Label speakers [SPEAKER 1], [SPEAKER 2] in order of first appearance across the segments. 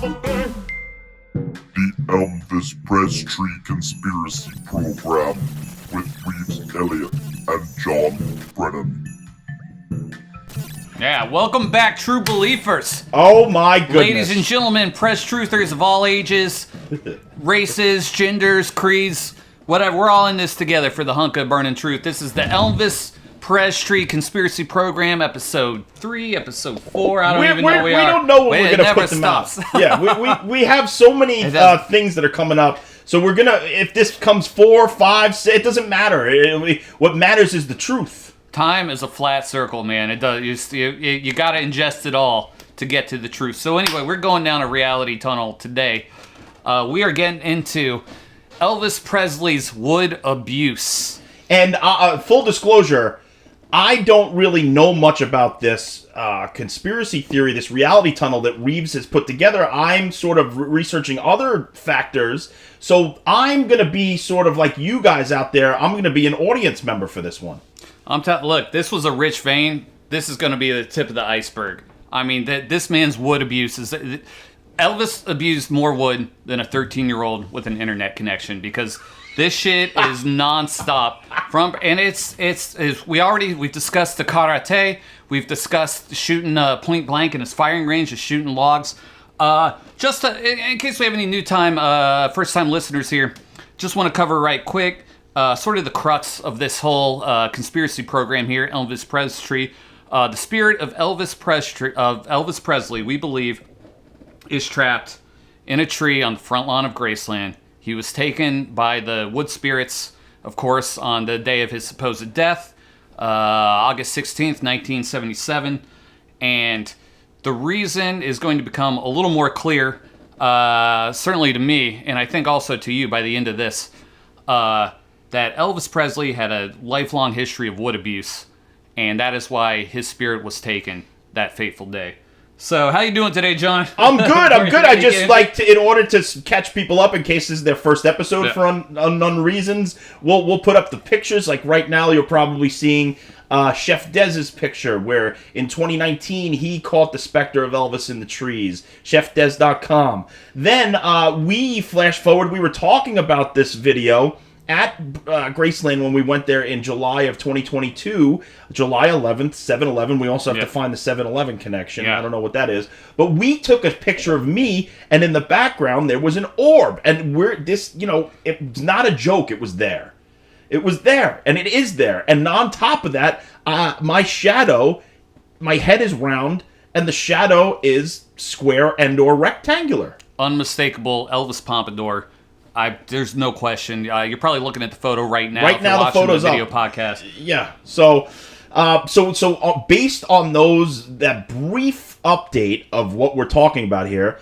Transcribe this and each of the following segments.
[SPEAKER 1] The Elvis Presley Conspiracy Program with Rives, Elliot, and John Brennan.
[SPEAKER 2] Yeah, welcome back, true believers.
[SPEAKER 3] Oh my goodness.
[SPEAKER 2] Ladies and gentlemen, press truthers of all ages, races, genders, creeds, whatever. We're all in this together for the hunk of burning truth. This is the Elvis Presley Conspiracy Program, episode 3, episode 4. I don't even know where we are.
[SPEAKER 3] We don't know when we're going to put them
[SPEAKER 2] stops.
[SPEAKER 3] out. Yeah, we have so many things that are coming up. So we're going to, if this comes 4, 5, 6, it doesn't matter. What matters is the truth.
[SPEAKER 2] Time is a flat circle, man. It does. You got to ingest it all to get to the truth. So anyway, we're going down a reality tunnel today. We are getting into Elvis Presley's wood abuse. And
[SPEAKER 3] full disclosure, I don't really know much about this conspiracy theory, this reality tunnel that Rives has put together. I'm sort of researching other factors. So I'm going to be sort of like you guys out there. I'm going to be an audience member for this one.
[SPEAKER 2] Look, this was a rich vein. This is going to be the tip of the iceberg. I mean, this man's wood abuse is... Elvis abused more wood than a 13-year-old with an internet connection because this shit is nonstop. We've discussed the karate. We've discussed shooting point blank in his firing range, just shooting logs. In case we have any new first-time listeners here, just want to cover right quick. Sort of the crux of this whole conspiracy program here, Elvis Presley. The spirit of Elvis Presley, we believe, is trapped in a tree on the front lawn of Graceland. He was taken by the wood spirits, of course, on the day of his supposed death, August 16th, 1977. And the reason is going to become a little more clear, certainly to me, and I think also to you by the end of this, that Elvis Presley had a lifelong history of wood abuse, and that is why his spirit was taken that fateful day. So, how you doing today, John?
[SPEAKER 3] I'm good. I just like to, in order to catch people up in case this is their first episode for unknown reasons, we'll put up the pictures. Like right now, you're probably seeing Chef Dez's picture, where in 2019 he caught the spectre of Elvis in the trees. ChefDez.com. Then we flash forward. We were talking about this video at Graceland when we went there in July of 2022, July 11th, 7-Eleven. We also have to find the 7-Eleven connection. Yeah. I don't know what that is. But we took a picture of me, and in the background there was an orb. And it's not a joke. It was there. It was there, and it is there. And on top of that, my shadow, my head is round, and the shadow is square and or rectangular.
[SPEAKER 2] Unmistakable Elvis Pompadour. There's no question. You're probably looking at the photo right now.
[SPEAKER 3] Right now, the photo's
[SPEAKER 2] video
[SPEAKER 3] up.
[SPEAKER 2] Podcast.
[SPEAKER 3] Yeah. So based on that brief update of what we're talking about here,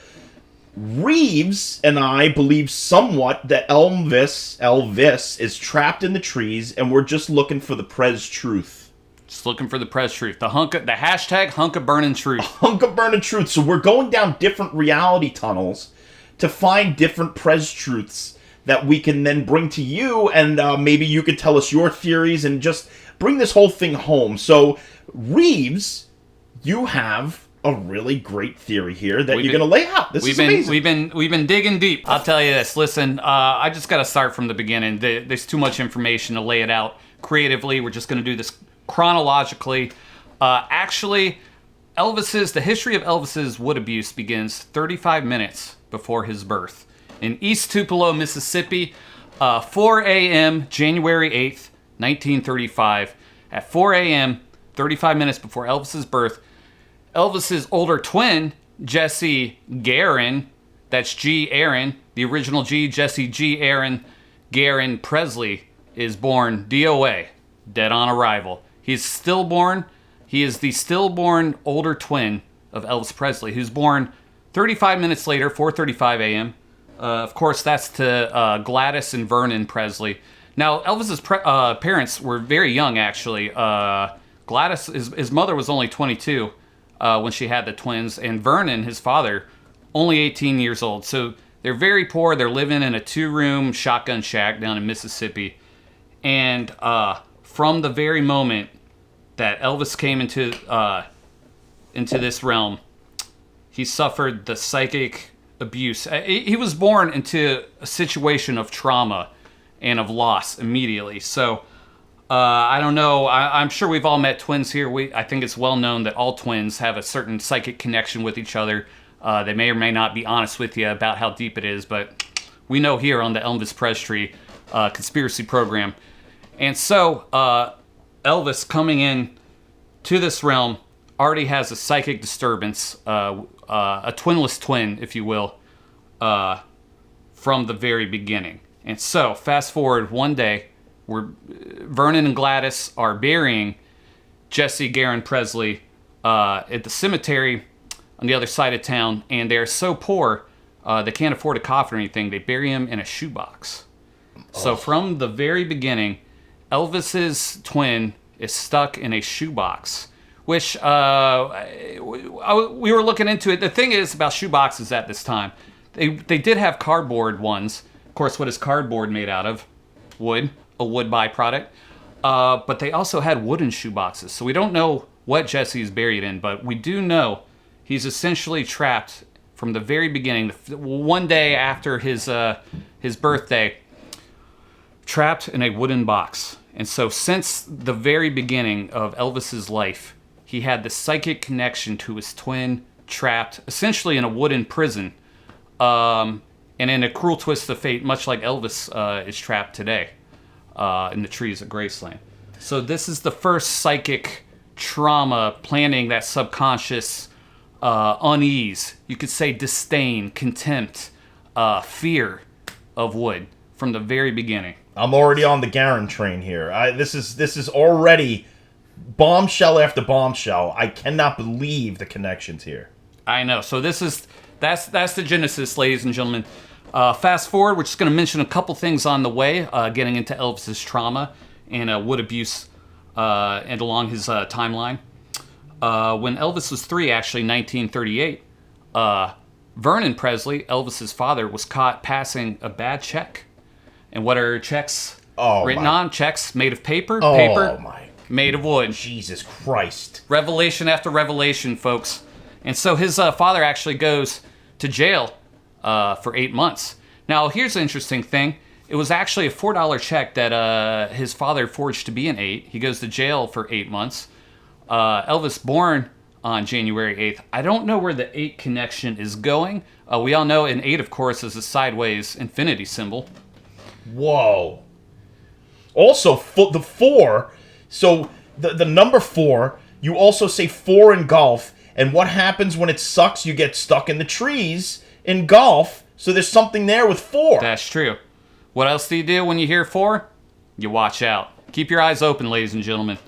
[SPEAKER 3] Rives and I believe somewhat that Elvis is trapped in the trees, and we're just looking for the Prez truth.
[SPEAKER 2] Just looking for the Prez truth. The hashtag hunk of burning truth.
[SPEAKER 3] Hunk of burning truth. So we're going down different reality tunnels to find different Prez truths that we can then bring to you, and maybe you could tell us your theories and just bring this whole thing home. So, Rives, you have a really great theory here that you're going to lay out. This is amazing.
[SPEAKER 2] We've been digging deep. I'll tell you this. Listen, I just got to start from the beginning. There's too much information to lay it out creatively. We're just going to do this chronologically. The history of Elvis's wood abuse begins 35 minutes before his birth in East Tupelo, Mississippi, 4 a.m., January 8th, 1935. At 4 a.m., 35 minutes before Elvis's birth, Elvis's older twin, Jesse Garon, that's G. Aaron, the original G, Jesse G. Aaron Presley, is born DOA, dead on arrival. He's stillborn. He is the stillborn older twin of Elvis Presley, who's born 35 minutes later, 4:35 a.m. Of course, that's to Gladys and Vernon Presley. Now, Elvis's parents were very young, actually. Gladys, his mother was only 22 when she had the twins, and Vernon, his father, only 18 years old. So they're very poor. They're living in a 2-room shotgun shack down in Mississippi. And from the very moment that Elvis came into this realm, he suffered the psychic abuse. He was born into a situation of trauma and of loss immediately. So I don't know. I'm sure we've all met twins here. I think it's well known that all twins have a certain psychic connection with each other. They may or may not be honest with you about how deep it is, but we know here on the Elvis Presley conspiracy program. And so Elvis coming in to this realm already has a psychic disturbance, a twinless twin, if you will, from the very beginning. And so, fast forward one day, Vernon and Gladys are burying Jesse Garon Presley at the cemetery on the other side of town, and they're so poor they can't afford a coffin or anything. They bury him in a shoebox. So from the very beginning, Elvis's twin is stuck in a shoebox, which we were looking into it. The thing is about shoeboxes at this time, they did have cardboard ones. Of course, what is cardboard made out of? Wood, a wood byproduct. But they also had wooden shoeboxes. So we don't know what Jesse is buried in, but we do know he's essentially trapped from the very beginning, one day after his birthday, trapped in a wooden box. And so since the very beginning of Elvis's life, he had this psychic connection to his twin, trapped essentially in a wooden prison. And in a cruel twist of fate, much like Elvis is trapped today in the trees at Graceland. So this is the first psychic trauma, planting that subconscious unease. You could say disdain, contempt, fear of wood from the very beginning.
[SPEAKER 3] I'm already on the Garon train here. This is already bombshell after bombshell. I cannot believe the connections here.
[SPEAKER 2] I know. So that's the genesis, ladies and gentlemen. Fast forward, we're just going to mention a couple things on the way, getting into Elvis's trauma and wood abuse and along his timeline. When Elvis was 3, actually, 1938, Vernon Presley, Elvis's father, was caught passing a bad check. And what are checks written on? Checks made of paper, made of wood.
[SPEAKER 3] Jesus Christ.
[SPEAKER 2] Revelation after revelation, folks. And so his father actually goes to jail for 8 months. Now, here's an interesting thing. It was actually a $4 check that his father forged to be an 8. He goes to jail for 8 months. Elvis born on January 8th. I don't know where the 8 connection is going. We all know an 8, of course, is a sideways infinity symbol.
[SPEAKER 3] Whoa. Also, the 4, so the number 4, you also say 4 in golf, and what happens when it sucks? You get stuck in the trees in golf, so there's something there with 4.
[SPEAKER 2] That's true. What else do you do when you hear 4? You watch out. Keep your eyes open, ladies and gentlemen.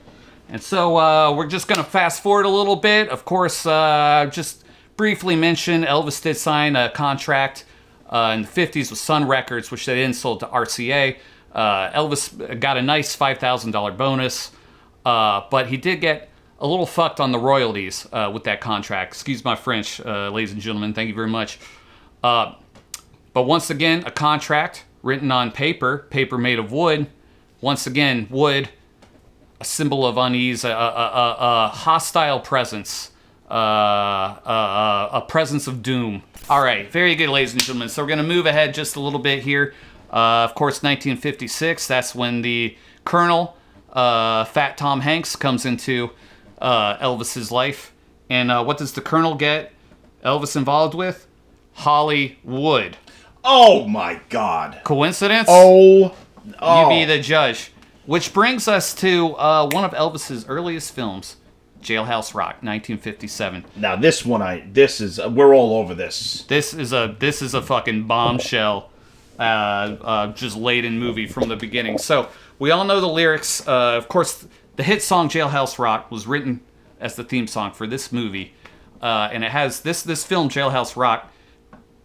[SPEAKER 2] And so we're just going to fast forward a little bit. Of course, just briefly mention Elvis did sign a contract in the 50s with Sun Records, which they then sold to RCA. Elvis got a nice $5,000 bonus, but he did get a little fucked on the royalties with that contract. Excuse my French, ladies and gentlemen. Thank you very much. But once again, a contract written on paper made of wood. Once again, wood, a symbol of unease, a hostile presence, a presence of doom. All right, very good, ladies and gentlemen. So we're going to move ahead just a little bit here. Of course, 1956, that's when the Colonel, Fat Tom Hanks, comes into Elvis's life. And what does the Colonel get Elvis involved with? Hollywood.
[SPEAKER 3] Oh, my God.
[SPEAKER 2] Coincidence?
[SPEAKER 3] Oh.
[SPEAKER 2] You be the judge. Which brings us to one of Elvis's earliest films, Jailhouse Rock, 1957.
[SPEAKER 3] Now we're all over this.
[SPEAKER 2] This is a fucking bombshell, just laden movie from the beginning. So we all know the lyrics. Of course, the hit song Jailhouse Rock was written as the theme song for this movie, and it has this film Jailhouse Rock,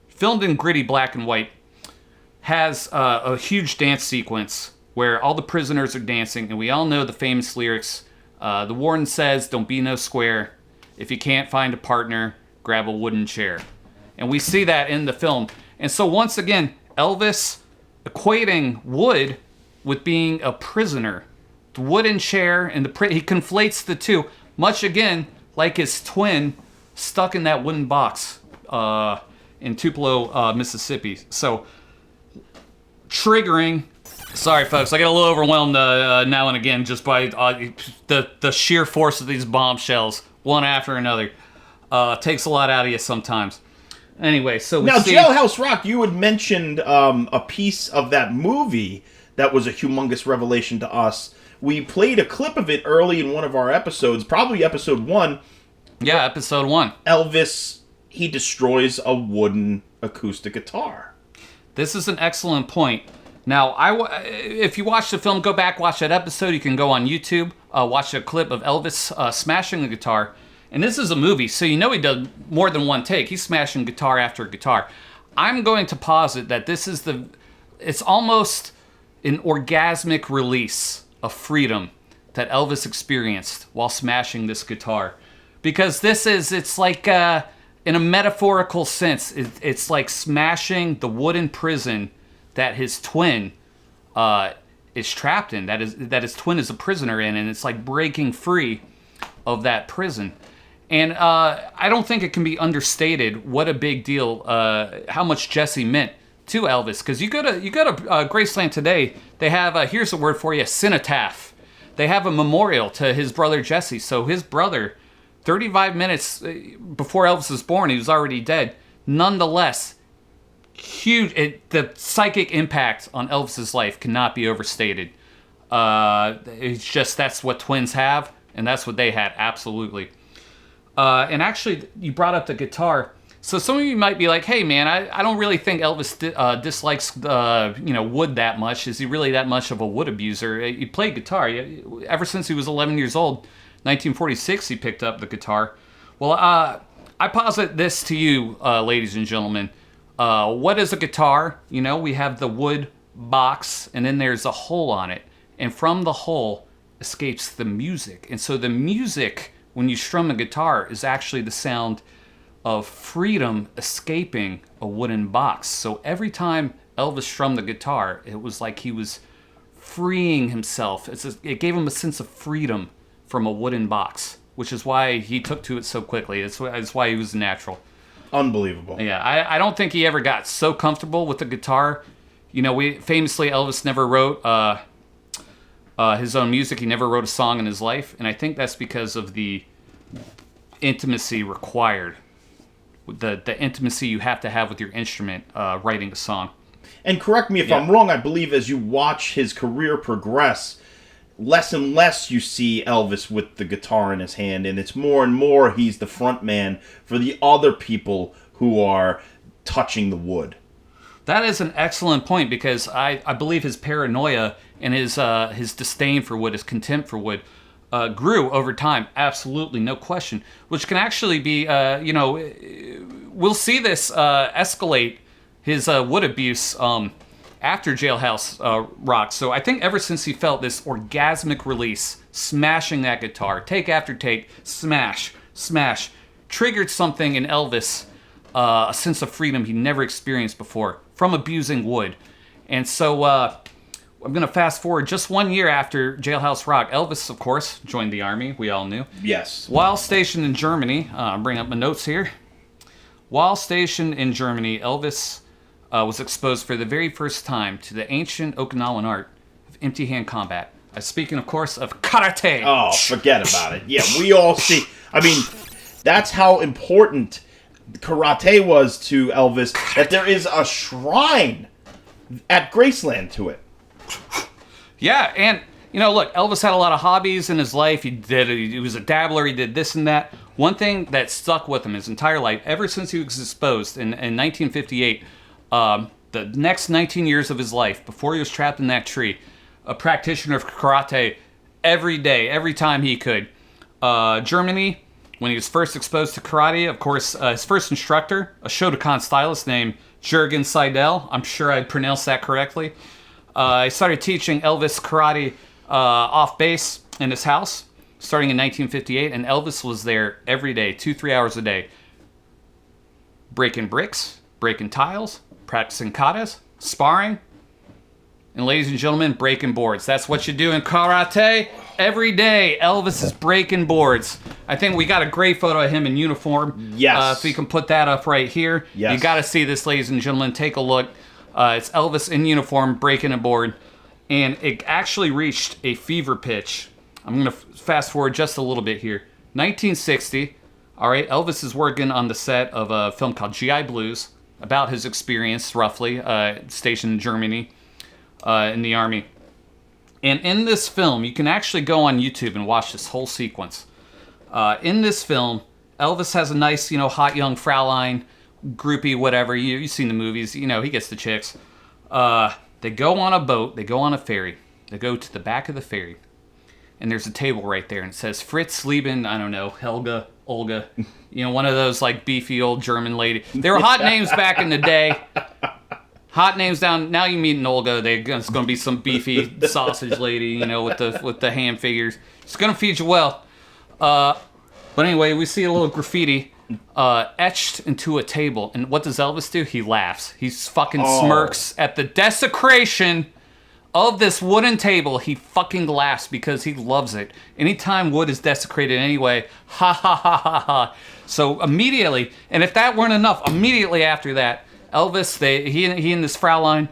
[SPEAKER 2] filmed in gritty black and white, has a huge dance sequence where all the prisoners are dancing, and we all know the famous lyrics. The warden says, "Don't be no square. If you can't find a partner, grab a wooden chair." And we see that in the film. And so once again, Elvis equating wood with being a prisoner. The wooden chair and he conflates the two, much again like his twin stuck in that wooden box. in Tupelo, Mississippi. So, triggering. Sorry, folks, I get a little overwhelmed now and again just by the sheer force of these bombshells, one after another. Takes a lot out of you sometimes. Anyway, so
[SPEAKER 3] now Jailhouse Rock, you had mentioned a piece of that movie that was a humongous revelation to us. We played a clip of it early in one of our episodes, probably episode 1.
[SPEAKER 2] Yeah, episode 1.
[SPEAKER 3] Elvis, he destroys a wooden acoustic guitar.
[SPEAKER 2] This is an excellent point. Now, if you watch the film, go back, watch that episode. You can go on YouTube, watch a clip of Elvis smashing the guitar. And this is a movie, so you know he does more than one take. He's smashing guitar after guitar. I'm going to posit that this is it's almost an orgasmic release of freedom that Elvis experienced while smashing this guitar. Because it's like, in a metaphorical sense, it's like smashing the wooden prison that his twin is trapped in, that his twin is a prisoner in, and it's like breaking free of that prison. And I don't think it can be understated what a big deal, how much Jesse meant to Elvis. Because you go to Graceland today, they have, here's a word for you, cenotaph. They have a memorial to his brother Jesse. So his brother, 35 minutes before Elvis was born, he was already dead. Nonetheless, huge. The psychic impact on Elvis's life cannot be overstated. It's just that's what twins have, and that's what they had, absolutely. And actually, you brought up the guitar. So some of you might be like, hey, man, I don't really think Elvis dislikes wood that much. Is he really that much of a wood abuser? He played guitar. Ever since he was 11 years old, 1946, he picked up the guitar. Well, I posit this to you, ladies and gentlemen. What is a guitar? You know, we have the wood box, and then there's a hole on it. And from the hole escapes the music. And so the music, when you strum a guitar, is actually the sound of freedom escaping a wooden box. So every time Elvis strummed the guitar, it was like he was freeing himself. It gave him a sense of freedom from a wooden box, which is why he took to it so quickly. It's why he was natural.
[SPEAKER 3] Unbelievable.
[SPEAKER 2] Yeah, I don't think he ever got so comfortable with the guitar. You know, famously, Elvis never wrote his own music. He never wrote a song in his life, and I think that's because of the intimacy required, the intimacy you have to have with your instrument writing a song.
[SPEAKER 3] And correct me if I'm wrong, I believe as you watch his career progress, less and less you see Elvis with the guitar in his hand, and it's more and more he's the front man for the other people who are touching the wood.
[SPEAKER 2] That is an excellent point, because I believe his paranoia and his disdain for wood, his contempt for wood, grew over time. Absolutely, no question. Which can actually be, we'll see this escalate, his wood abuse after Jailhouse Rock. So I think ever since he felt this orgasmic release, smashing that guitar, take after take, smash, smash, triggered something in Elvis, a sense of freedom he never experienced before from abusing wood. And so I'm going to fast forward just 1 year after Jailhouse Rock. Elvis, of course, joined the Army, we all knew.
[SPEAKER 3] Yes.
[SPEAKER 2] While stationed in Germany, I'll bring up my notes here. While stationed in Germany, Elvis was exposed for the very first time to the ancient Okinawan art of empty-hand combat. Speaking, of course, of karate.
[SPEAKER 3] Oh, forget about it. Yeah, we all see. I mean, that's how important karate was to Elvis, that there is a shrine at Graceland to it.
[SPEAKER 2] Yeah, and, look, Elvis had a lot of hobbies in his life. He was a dabbler. He did this and that. One thing that stuck with him his entire life, ever since he was exposed in 1958, the next 19 years of his life, before he was trapped in that tree, a practitioner of karate every day, every time he could. Germany, when he was first exposed to karate, of course, his first instructor, a Shotokan stylist named Jurgen Seidel. I'm sure I pronounced that correctly. He started teaching Elvis karate off base in his house, starting in 1958, and Elvis was there every day, 2-3 hours a day, breaking bricks, breaking tiles, practicing katas, sparring, And ladies and gentlemen, breaking boards. That's what you do in karate. Every day, Elvis is breaking boards. I think we got a great photo of him in uniform.
[SPEAKER 3] Yes.
[SPEAKER 2] If we can put that up right here.
[SPEAKER 3] Yes.
[SPEAKER 2] You got to see this, ladies and gentlemen. Take a look. It's Elvis in uniform breaking a board. And it actually reached a fever pitch. I'm going to fast forward just a little bit here. 1960. All right, Elvis is working on the set of a film called G.I. Blues, about his experience, roughly, stationed in Germany in the Army. And in this film, you can actually go on YouTube and watch this whole sequence. In this film, Elvis has a nice, hot young Fraulein, groupie, whatever. You've seen the movies. He gets the chicks. They go on a boat. They go on a ferry. They go to the back of the ferry. And there's a table right there. And it says Fritz, Lieben, I don't know, Helga, Olga. One of those, beefy old German lady. They were hot names back in the day. Hot names down. Now you meet an Olga. It's going to be some beefy sausage lady, with the ham figures. It's going to feed you well. But anyway, we see a little graffiti etched into a table. And what does Elvis do? He laughs. He fucking smirks at the desecration of this wooden table. He fucking laughs because he loves it. Anytime wood is desecrated anyway, ha ha ha ha ha. So immediately, and if that weren't enough, immediately after that, Elvis, he and this Fraulein,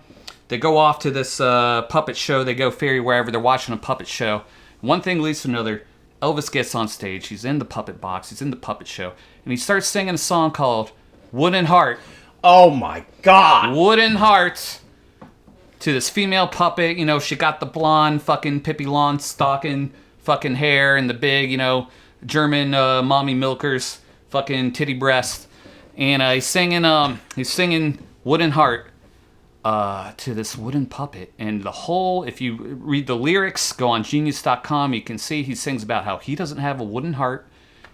[SPEAKER 2] they go off to this puppet show. They go ferry wherever. They're watching a puppet show. One thing leads to another. Elvis gets on stage. He's in the puppet box. He's in the puppet show. And he starts singing a song called Wooden Heart.
[SPEAKER 3] Oh my God.
[SPEAKER 2] Wooden Heart. To this female puppet, she got the blonde fucking Pippi Longstocking fucking hair and the big, German mommy milkers fucking titty breast. And he's singing Wooden Heart to this wooden puppet. And the whole, if you read the lyrics, go on genius.com, you can see he sings about how he doesn't have a wooden heart.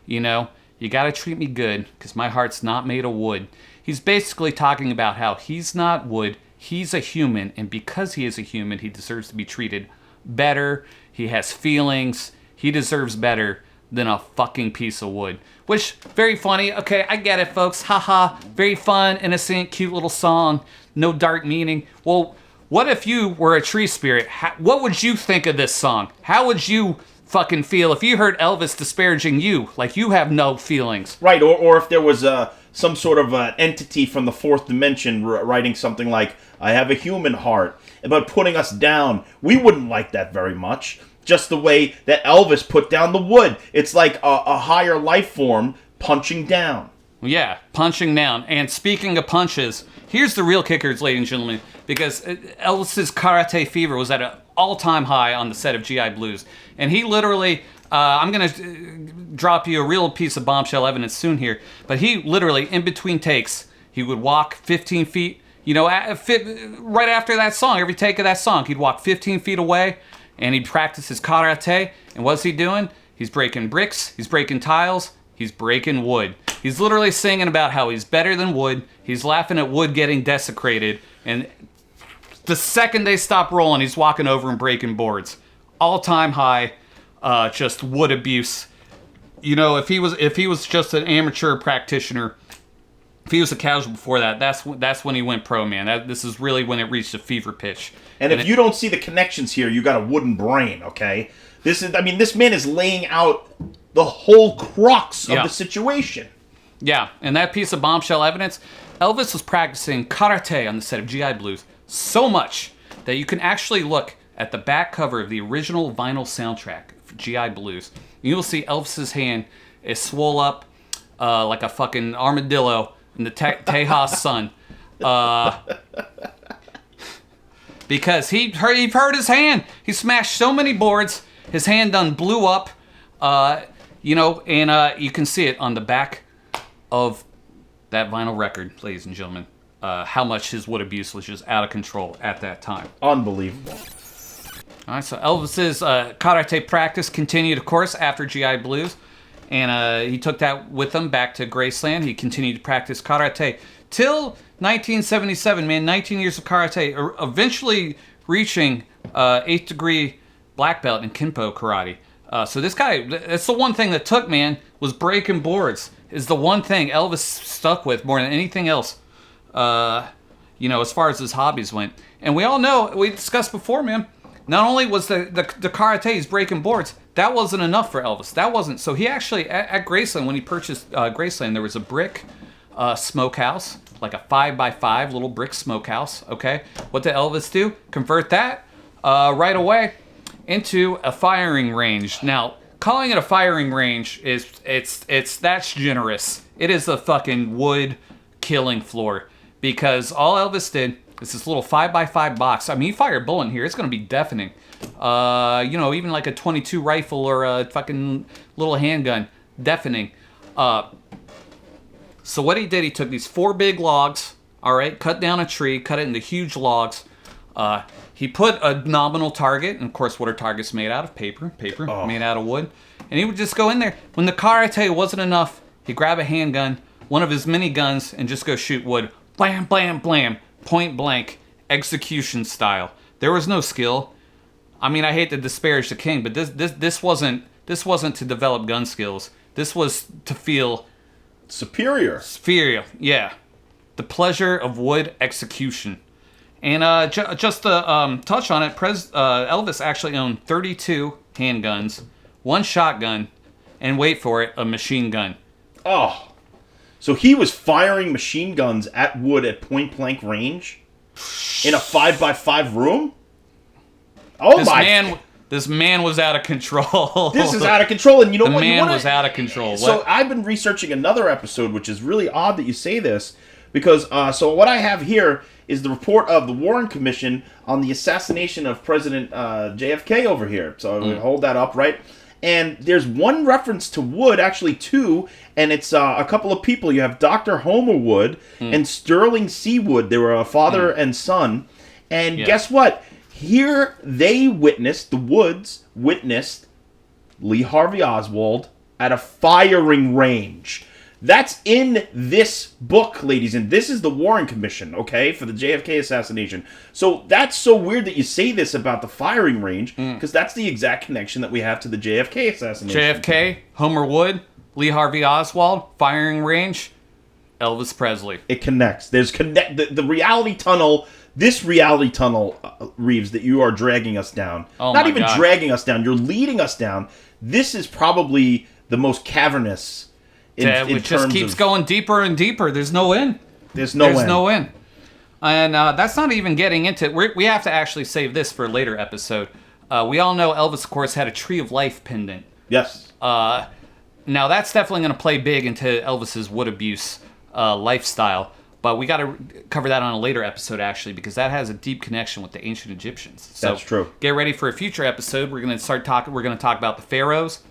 [SPEAKER 2] You gotta treat me good because my heart's not made of wood. He's basically talking about how he's not wood. He's a human, and because he is a human, he deserves to be treated better. He has feelings. He deserves better than a fucking piece of wood. Which, very funny. Okay, I get it, folks. Haha. Very fun, innocent, cute little song. No dark meaning. Well, what if you were a tree spirit? What would you think of this song? How would you fucking feel if you heard Elvis disparaging you? Like you have no feelings.
[SPEAKER 3] Right, or if there was some sort of entity from the fourth dimension writing something like, I have a human heart, but putting us down. We wouldn't like that very much. Just the way that Elvis put down the wood. It's like a higher life form punching down.
[SPEAKER 2] Yeah, punching down. And speaking of punches, here's the real kickers, ladies and gentlemen, because Elvis's karate fever was at an all-time high on the set of G.I. Blues. And he literally, I'm going to drop you a real piece of bombshell evidence soon here, but he literally, in between takes, he would walk 15 feet, right after that song, every take of that song, he'd walk 15 feet away, and he'd practice his karate. And what's he doing? He's breaking bricks, he's breaking tiles, he's breaking wood. He's literally singing about how he's better than wood. He's laughing at wood getting desecrated. And the second they stop rolling, he's walking over and breaking boards. All-time high, just wood abuse. If he was just an amateur practitioner, if he was a casual before that, that's when he went pro, man. This is really when it reached a fever pitch.
[SPEAKER 3] And if you don't see the connections here, you got a wooden brain, okay? This man is laying out the whole crux of the situation.
[SPEAKER 2] Yeah, and that piece of bombshell evidence, Elvis was practicing karate on the set of G.I. Blues so much that you can actually look at the back cover of the original vinyl soundtrack for G.I. Blues. You will see Elvis's hand is swole up like a fucking armadillo in the Tejas sun. Because he hurt his hand. He smashed so many boards, his hand done blew up, and you can see it on the back of that vinyl record, ladies and gentlemen, how much his wood abuse was just out of control at that time.
[SPEAKER 3] Unbelievable.
[SPEAKER 2] All right, so Elvis's karate practice continued, of course, after G.I. Blues, and he took that with him back to Graceland. He continued to practice karate till 1977, man, 19 years of karate, eventually reaching 8th degree black belt in Kenpo karate. So this guy, that's the one thing that took, man, was breaking boards. Is the one thing Elvis stuck with more than anything else. as far as his hobbies went. And we all know, we discussed before, man, not only was the karate, he's breaking boards, that wasn't enough for Elvis. That wasn't. So he actually, at Graceland, when he purchased Graceland, there was a brick smokehouse, like a 5x5 little brick smokehouse, okay? What did Elvis do? Convert that right away into a firing range. Now, calling it a firing range that's generous. It is a fucking wood killing floor, because all Elvis did is this little 5x5 box. I mean, you fire a bullet in here, it's going to be deafening. Even like a .22 rifle or a fucking little handgun, deafening. So what he did, he took these 4 big logs, all right, cut down a tree, cut it into huge logs. He put a nominal target, and of course, what are targets made out of? Paper made out of wood. And he would just go in there. When the karate wasn't enough, he'd grab a handgun, one of his mini guns, and just go shoot wood. Blam, blam, blam. Point blank, execution style. There was no skill. I mean, I hate to disparage the king, but this wasn't to develop gun skills. This was to feel
[SPEAKER 3] superior,
[SPEAKER 2] yeah. The pleasure of wood execution. And just to touch on it, Elvis actually owned 32 handguns, 1 shotgun, and wait for it, a machine gun.
[SPEAKER 3] Oh. So he was firing machine guns at wood at point blank range in a 5x5 room?
[SPEAKER 2] This man was out of control.
[SPEAKER 3] This is out of control, and you know what?
[SPEAKER 2] The man was out of control.
[SPEAKER 3] So I've been researching another episode, which is really odd that you say this, because so what I have here is the report of the Warren Commission on the assassination of President JFK over here. So I'm going to hold that up, right? And there's one reference to Wood, actually 2, and it's a couple of people. You have Dr. Homer Wood and Sterling C. Wood. They were a father and son. And guess what? Here the Woods witnessed Lee Harvey Oswald at a firing range. That's in this book, ladies, and this is the Warren Commission, okay, for the JFK assassination. So that's so weird that you say this about the firing range, because that's the exact connection that we have to the JFK assassination.
[SPEAKER 2] JFK, Homer Wood, Lee Harvey Oswald, firing range, Elvis Presley.
[SPEAKER 3] It connects. There's the reality tunnel. This reality tunnel, Rives, that you are dragging us down.
[SPEAKER 2] Oh
[SPEAKER 3] Not
[SPEAKER 2] my
[SPEAKER 3] even
[SPEAKER 2] God.
[SPEAKER 3] dragging us down. You're leading us down. This is probably the most cavernous.
[SPEAKER 2] It just keeps going deeper and deeper. There's no end.
[SPEAKER 3] There's no end.
[SPEAKER 2] And that's not even getting into it. We have to actually save this for a later episode. We all know Elvis, of course, had a Tree of Life pendant.
[SPEAKER 3] Yes.
[SPEAKER 2] Now, that's definitely going to play big into Elvis's wood abuse lifestyle. But we got to cover that on a later episode, actually, because that has a deep connection with the ancient Egyptians. So
[SPEAKER 3] that's true.
[SPEAKER 2] Get ready for a future episode. We're going to start talking. We're going to talk about the pharaohs.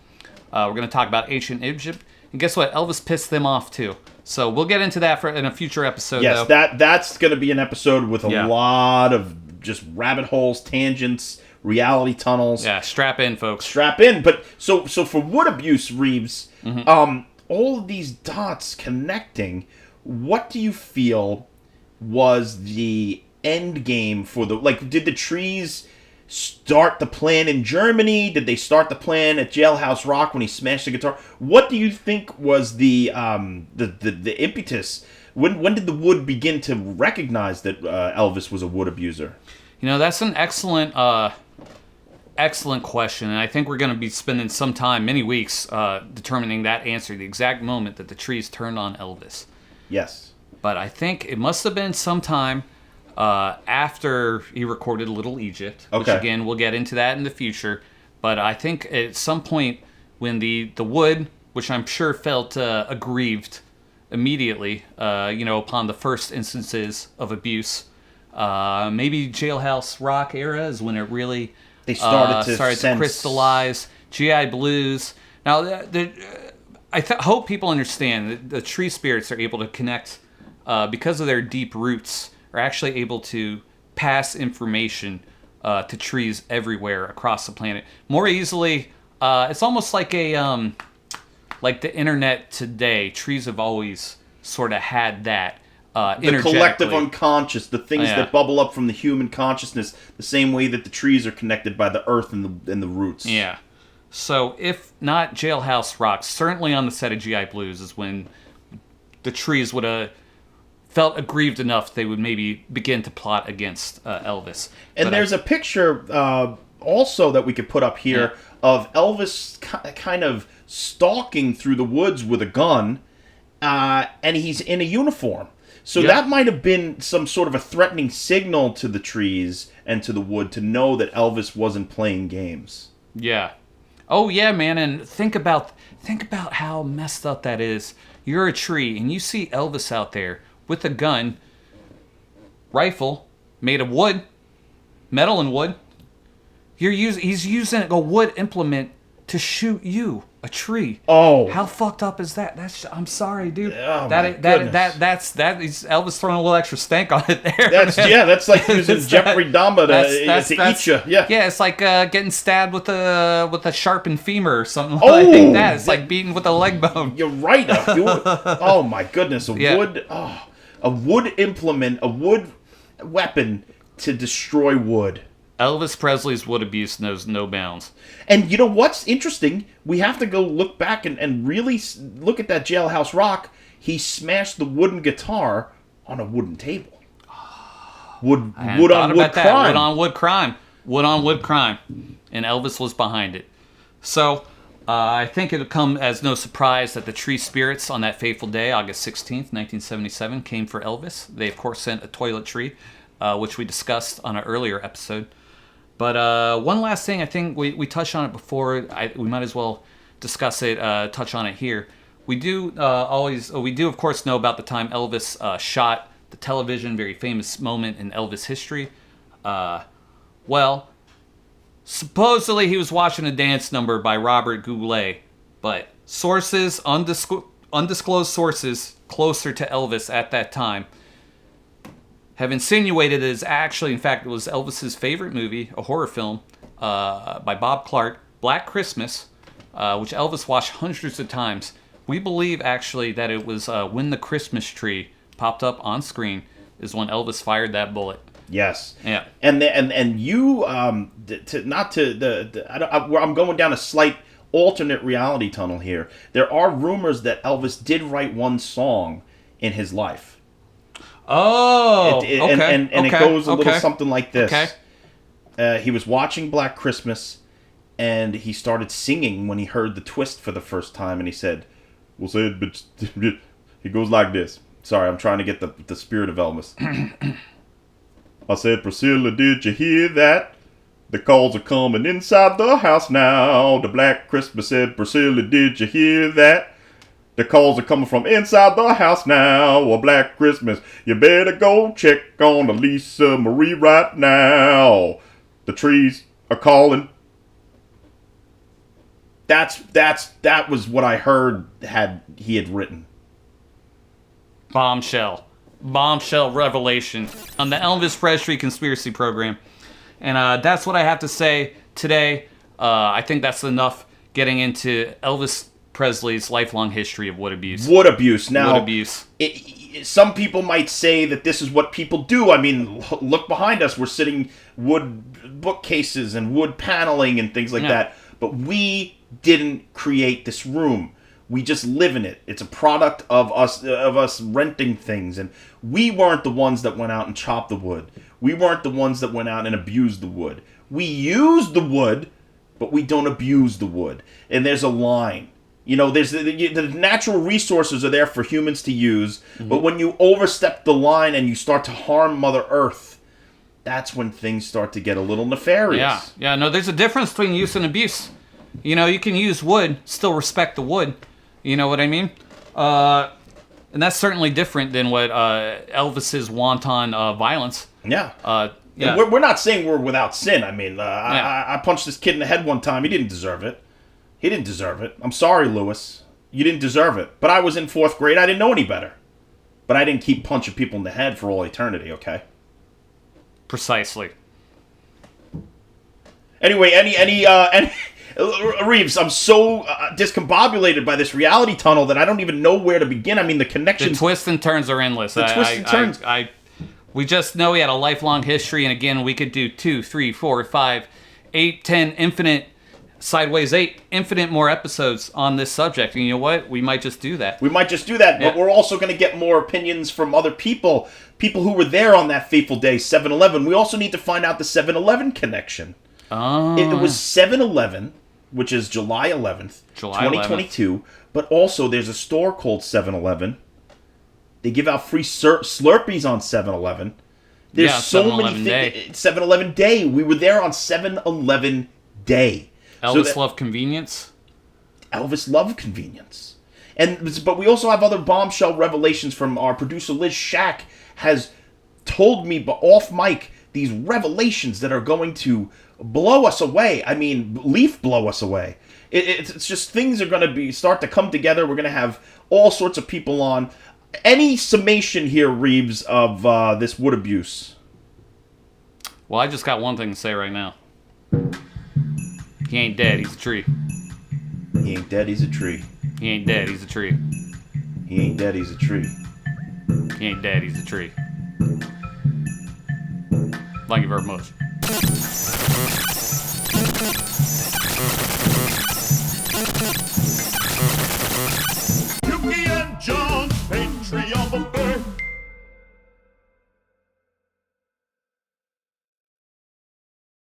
[SPEAKER 2] We're going to talk about ancient Egypt. And guess what? Elvis pissed them off, too. So we'll get into that in a future episode,
[SPEAKER 3] yes,
[SPEAKER 2] though.
[SPEAKER 3] that's going to be an episode with a lot of just rabbit holes, tangents, reality tunnels.
[SPEAKER 2] Yeah, strap in, folks.
[SPEAKER 3] Strap in. But so for wood abuse, Rives, all of these dots connecting, what do you feel was the end game for did the trees start the plan in Germany? Did they start the plan at Jailhouse Rock when he smashed the guitar? What do you think was the impetus? When did the wood begin to recognize that Elvis was a wood abuser?
[SPEAKER 2] That's an excellent question, and I think we're going to be spending some time, many weeks, determining that answer, the exact moment that the trees turned on Elvis.
[SPEAKER 3] Yes.
[SPEAKER 2] But I think it must have been sometime after he recorded Little Egypt, which again, we'll get into that in the future. But I think at some point when the wood, which I'm sure felt aggrieved immediately, upon the first instances of abuse, maybe Jailhouse Rock era is when it really
[SPEAKER 3] they started
[SPEAKER 2] to crystallize. GI Blues. Now, I hope people understand that the tree spirits are able to connect because of their deep roots. Are actually able to pass information to trees everywhere across the planet more easily. It's almost like like the internet today. Trees have always sort of had that. The
[SPEAKER 3] collective unconscious, the things that bubble up from the human consciousness, the same way that the trees are connected by the earth and the roots.
[SPEAKER 2] Yeah. So if not Jailhouse Rock, certainly on the set of GI Blues is when the trees would have felt aggrieved enough they would maybe begin to plot against Elvis.
[SPEAKER 3] And
[SPEAKER 2] But
[SPEAKER 3] there's a picture also that we could put up here of Elvis kind of stalking through the woods with a gun, and he's in a uniform. So that might have been some sort of a threatening signal to the trees and to the wood to know that Elvis wasn't playing games.
[SPEAKER 2] Yeah. Oh yeah, man, and think about how messed up that is. You're a tree and you see Elvis out there with a gun, rifle made of wood, metal and wood. He's using a wood implement to shoot you, a tree.
[SPEAKER 3] Oh,
[SPEAKER 2] how fucked up is that? I'm sorry, dude.
[SPEAKER 3] Oh,
[SPEAKER 2] That's Elvis throwing a little extra stank on it there.
[SPEAKER 3] That's like using Jeffrey Dahmer to eat you.
[SPEAKER 2] Yeah, it's like getting stabbed with a sharpened femur or something
[SPEAKER 3] like
[SPEAKER 2] that. It's like beating with a leg bone.
[SPEAKER 3] You're right. Oh my goodness, a wood implement, a wood weapon to destroy wood.
[SPEAKER 2] Elvis Presley's wood abuse knows no bounds.
[SPEAKER 3] And you know what's interesting? We have to go look back and really look at that Jailhouse Rock. He smashed the wooden guitar on a wooden table. Wood on wood crime.
[SPEAKER 2] Wood on wood crime. Wood on wood crime. And Elvis was behind it. So, I think it'll come as no surprise that the tree spirits on that fateful day, August 16th, 1977, came for Elvis. They, of course, sent a toilet tree, which we discussed on an earlier episode. But one last thing, I think we touched on it before. We might as well discuss it, touch on it here. We do of course know about the time Elvis shot the television, very famous moment in Elvis history. Well, supposedly he was watching a dance number by Robert Goulet, but sources, undisclosed sources closer to Elvis at that time, have insinuated it is actually, in fact, it was Elvis's favorite movie, a horror film by Bob Clark, Black Christmas, which Elvis watched hundreds of times. We believe, actually, that it was when the Christmas tree popped up on screen is when Elvis fired that bullet.
[SPEAKER 3] Yes.
[SPEAKER 2] Yeah.
[SPEAKER 3] And you I'm going down a slight alternate reality tunnel here. There are rumors that Elvis did write one song in his life.
[SPEAKER 2] Oh,
[SPEAKER 3] okay. And it goes a little something like this. Okay. He was watching Black Christmas, and he started singing when he heard the twist for the first time, and he said, "We'll say it, but it goes like this." Sorry, I'm trying to get the spirit of Elvis. I said, "Priscilla, did you hear that? The calls are coming inside the house now." The Black Christmas said, "Priscilla, did you hear that? The calls are coming from inside the house now. A Black Christmas, you better go check on Lisa Marie right now. The trees are calling." That was what I heard he had written.
[SPEAKER 2] Bombshell revelation on the Elvis Presley conspiracy program. And that's what I have to say today. I think that's enough getting into Elvis Presley's lifelong history of wood abuse.
[SPEAKER 3] Wood abuse. Now,
[SPEAKER 2] wood abuse.
[SPEAKER 3] Some people might say that this is what people do. I mean, look behind us. We're sitting wood bookcases and wood paneling and things like that. But we didn't create this room. We just live in it. It's a product of us renting things. And we weren't the ones that went out and chopped the wood. We weren't the ones that went out and abused the wood. We use the wood, but we don't abuse the wood. And there's a line. You know, there's the natural resources are there for humans to use, but when you overstep the line and you start to harm Mother Earth, that's when things start to get a little nefarious.
[SPEAKER 2] Yeah, no, there's a difference between use and abuse. You know, you can use wood, still respect the wood. You know what I mean? And that's certainly different than what Elvis's wanton violence.
[SPEAKER 3] Yeah.
[SPEAKER 2] Yeah.
[SPEAKER 3] We're not saying we're without sin. I mean, I punched this kid in the head one time. He didn't deserve it. He didn't deserve it. I'm sorry, Lewis. You didn't deserve it. But I was in 4th grade. I didn't know any better. But I didn't keep punching people in the head for all eternity, okay?
[SPEAKER 2] Precisely.
[SPEAKER 3] Anyway, any Rives, I'm so discombobulated by this reality tunnel that I don't even know where to begin. I mean, the connections...
[SPEAKER 2] The twists and turns are endless.
[SPEAKER 3] The twists and turns...
[SPEAKER 2] We just know he had a lifelong history, and again, we could do 2, 3, 4, 5, 8, 10 infinite Sideways 8, infinite more episodes on this subject. And you know what? We might just do that.
[SPEAKER 3] We might just do that, but we're also going to get more opinions from other people who were there on that fateful day, 7-Eleven. We also need to find out the 7-Eleven connection.
[SPEAKER 2] Oh.
[SPEAKER 3] It was 7-Eleven, which is July 11th,
[SPEAKER 2] July
[SPEAKER 3] 2022, but also there's a store called 7-Eleven. They give out free Slurpees on 7-Eleven. There's so many things. 7-Eleven Day. We were there on 7-Eleven Day.
[SPEAKER 2] Elvis loved convenience.
[SPEAKER 3] Elvis loved convenience. But we also have other bombshell revelations from our producer Liz Shack has told me off mic these revelations that are going to blow us away. I mean, blow us away. It's just things are going to start to come together. We're going to have all sorts of people on. Any summation here, Rives, of this wood abuse?
[SPEAKER 2] Well, I just got one thing to say right now. He ain't dead, he's a tree.
[SPEAKER 3] He ain't dead, he's a tree.
[SPEAKER 2] He ain't dead, he's a tree.
[SPEAKER 3] He ain't dead, he's a tree.
[SPEAKER 2] He ain't dead, he's a tree. Thank you very much.